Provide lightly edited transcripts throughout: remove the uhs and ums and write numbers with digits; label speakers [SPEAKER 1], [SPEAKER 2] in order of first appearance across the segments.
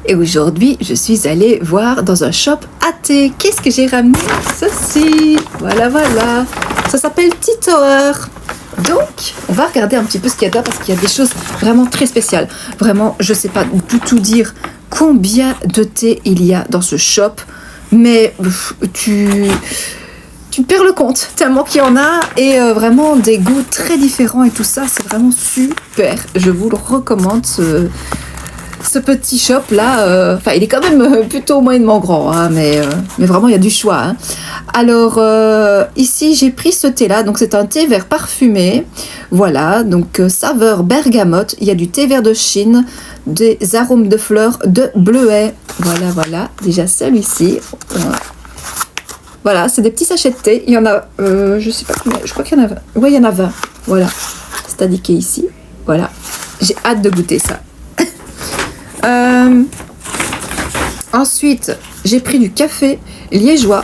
[SPEAKER 1] Et aujourd'hui, je suis allée voir dans un shop à thé. Qu'est-ce que j'ai ramené? Ceci. Voilà, voilà. Ça s'appelle Tea Tower. Donc, on va regarder un petit peu ce qu'il y a dedans parce qu'il y a des choses vraiment très spéciales. Vraiment, je ne sais pas du tout dire combien de thé il y a dans ce shop. Mais tu perds le compte tellement qu'il y en a. Et vraiment des goûts très différents et tout ça. C'est vraiment super. Je vous le recommande, ce petit shop là, il est quand même plutôt moyennement grand, hein, mais vraiment il y a du choix. Hein. Alors ici j'ai pris ce thé là, donc c'est un thé vert parfumé, voilà, donc saveur bergamote, il y a du thé vert de Chine, des arômes de fleurs de bleuet, voilà, déjà celui-ci. Voilà, c'est des petits sachets de thé, il y en a, je sais pas combien, je crois qu'il y en a 20, ouais il y en a 20, voilà, c'est indiqué ici, voilà, j'ai hâte de goûter ça. Ensuite, j'ai pris du café liégeois.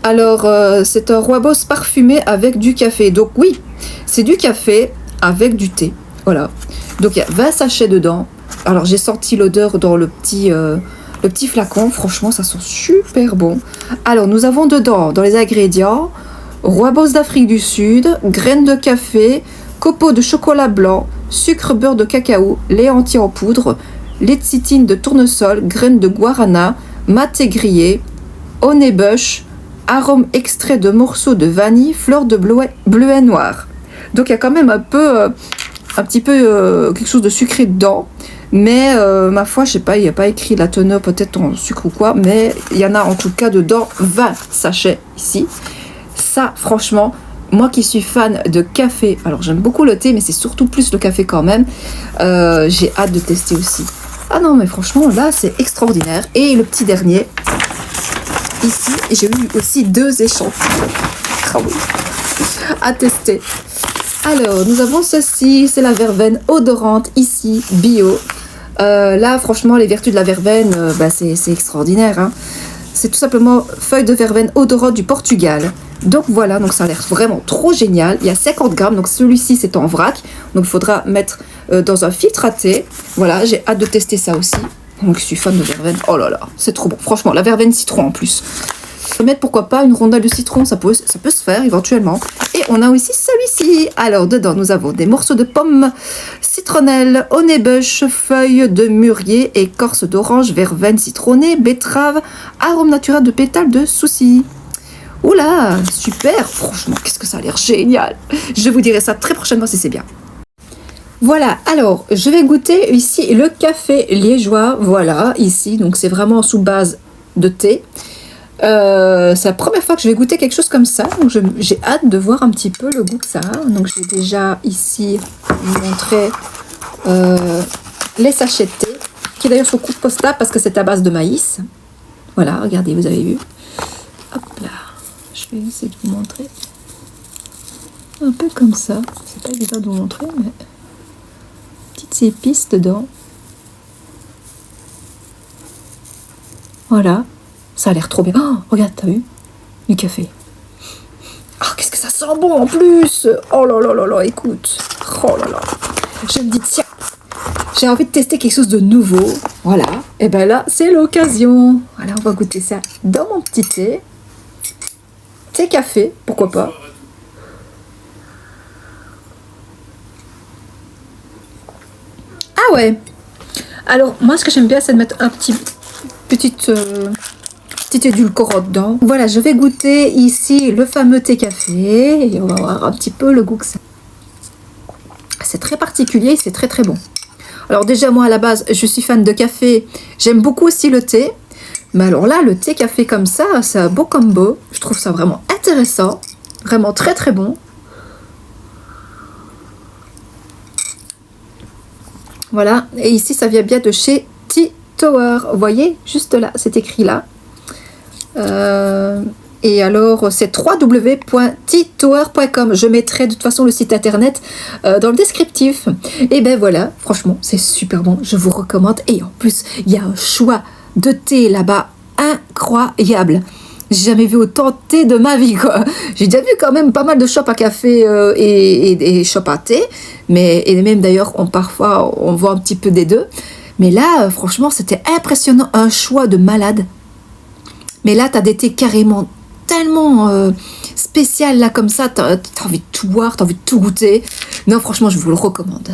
[SPEAKER 1] Alors, c'est un rooibos parfumé avec du café. Donc oui, c'est du café avec du thé. Voilà. Donc il y a 20 sachets dedans. Alors j'ai senti l'odeur dans le petit flacon. Franchement, ça sent super bon. Alors nous avons dedans, dans les ingrédients, rooibos d'Afrique du Sud, graines de café, copeaux de chocolat blanc, sucre beurre de cacao, lait entier en poudre, lécithine de tournesol, graines de guarana, maté grillé, honeybush, arôme extrait de morceaux de vanille, fleurs de bleuet noir. Donc il y a quand même un petit peu quelque chose de sucré dedans, mais ma foi, je sais pas, il n'y a pas écrit la teneur peut-être en sucre ou quoi, mais il y en a en tout cas dedans 20 sachets ici. Ça, franchement, moi qui suis fan de café, alors j'aime beaucoup le thé, mais c'est surtout plus le café quand même, j'ai hâte de tester aussi. Ah non, mais franchement, là, c'est extraordinaire. Et le petit dernier, ici, j'ai eu aussi 2 échantillons. Ah oui, à tester. Alors, nous avons ceci, c'est la verveine odorante, ici, bio. Là, franchement, les vertus de la verveine, c'est extraordinaire. Hein. C'est tout simplement feuille de verveine odorante du Portugal. Donc voilà, donc ça a l'air vraiment trop génial. Il y a 50 grammes, donc celui-ci c'est en vrac. Donc il faudra mettre dans un filtre à thé. Voilà, j'ai hâte de tester ça aussi. Donc je suis fan de verveine. Oh là là, c'est trop bon. Franchement, la verveine citron en plus. Mettre pourquoi pas une rondelle de citron, ça peut se faire éventuellement. Et on a aussi celui-ci. Alors dedans nous avons des morceaux de pommes, citronnelle, honeybush, feuilles de mûrier, écorce d'orange, verveine citronnée, betterave, arôme naturel de pétales de souci. Oula, super, franchement, qu'est-ce que ça a l'air génial. Je vous dirai ça très prochainement si c'est bien. Voilà, alors, je vais goûter ici le café liégeois, voilà, ici, donc c'est vraiment sous base de thé. C'est la première fois que je vais goûter quelque chose comme ça, donc j'ai hâte de voir un petit peu le goût que ça a. Donc j'ai déjà ici montré les sachets de thé, qui d'ailleurs sont compostables parce que c'est à base de maïs. Voilà, regardez, vous avez vu. Hop là. Je vais essayer de vous montrer un peu comme ça, c'est pas évident de vous montrer, mais petites épices dedans. Voilà, ça a l'air trop bien. Oh, regarde, t'as vu? Du café. Ah, qu'est-ce que ça sent bon en plus! Oh là là là là, écoute. Oh là là. Je me dis, tiens, j'ai envie de tester quelque chose de nouveau. Voilà, et ben là, c'est l'occasion. Voilà, on va goûter ça dans mon petit thé. Thé café, pourquoi pas. Ah ouais. Alors, moi, ce que j'aime bien, c'est de mettre un petit édulcorant dedans. Voilà, je vais goûter ici le fameux thé café. Et on va voir un petit peu le goût que ça. C'est très particulier, c'est très très bon. Alors déjà, moi, à la base, je suis fan de café. J'aime beaucoup aussi le thé. Mais alors là, le thé café comme ça, c'est un beau combo. Je trouve ça vraiment intéressant. Vraiment très très bon. Voilà. Et ici, ça vient bien de chez Tea Tower. Vous voyez, juste là, c'est écrit là. Et alors, c'est www.teatower.com. Je mettrai de toute façon le site internet dans le descriptif. Et ben voilà, franchement, c'est super bon. Je vous recommande. Et en plus, il y a un choix de thé là-bas incroyable. J'ai jamais vu autant de thé de ma vie, quoi. J'ai déjà vu quand même pas mal de shops à café et shops à thé, et même d'ailleurs, parfois, on voit un petit peu des deux. Mais là, franchement, c'était impressionnant. Un choix de malade. Mais là, tu as des thés carrément tellement spécial là comme ça. Tu as envie de tout boire, tu as envie de tout goûter. Non, franchement, je vous le recommande.